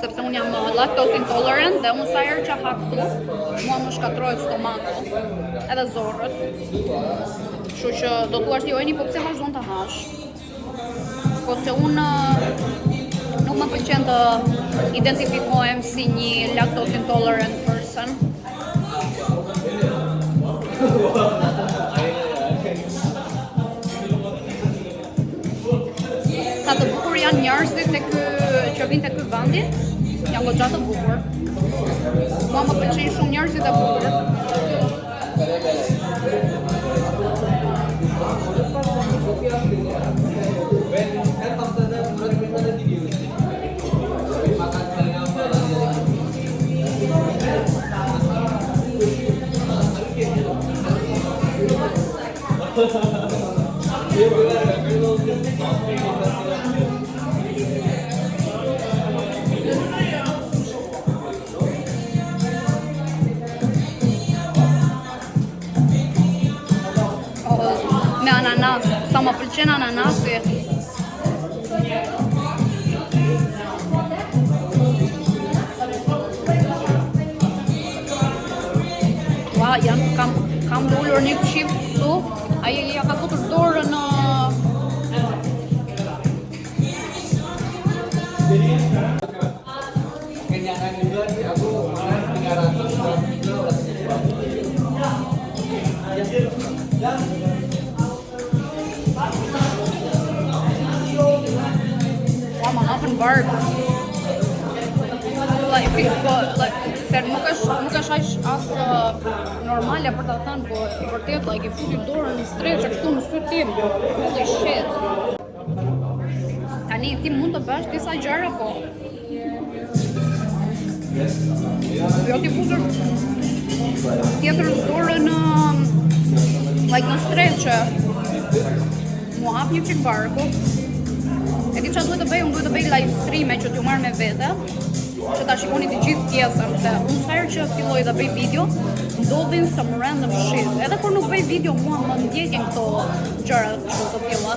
sepse unë jam lactose intolerant dhe unë sa herë që ha këtu, mua më shkatrohet stomako, edhe zorrët. Kështu që do thuash ti Ojni, po pse vazhdon të hash? Po se unë nuk më pëlqen të identifikohem si një lactose intolerant person. Sa të bukur janë njerëzit që vinë te ky vendi, janë goxha të bukur. Mua më pëlqejnë shumë njerëzit e bukur. Me ananas, sa më pëlqen ananasi. Ua, kam ullur një qip këtu, ai ja ka futur dorën në... Ma hapën bardh. Se nuk është as normale për ta thënë, po vërtet i futi dorën në streçë këtu në sy tim. Holy shit. Tani ti mund të bësh disa gjëra, po jo ti futur tjetër dorën në streçë. Mu hap një çik barku. E di çfarë duhet të bëj, unë duhet të bëj live streame që t'ju marr me vete, që ta shikoni të gjithë pjesën, se unë sa herë që filloj të bëj video, ndodhin some random shit. Edhe kur nuk bëj video, mua më ndjekin këto gjëra kështu të tilla.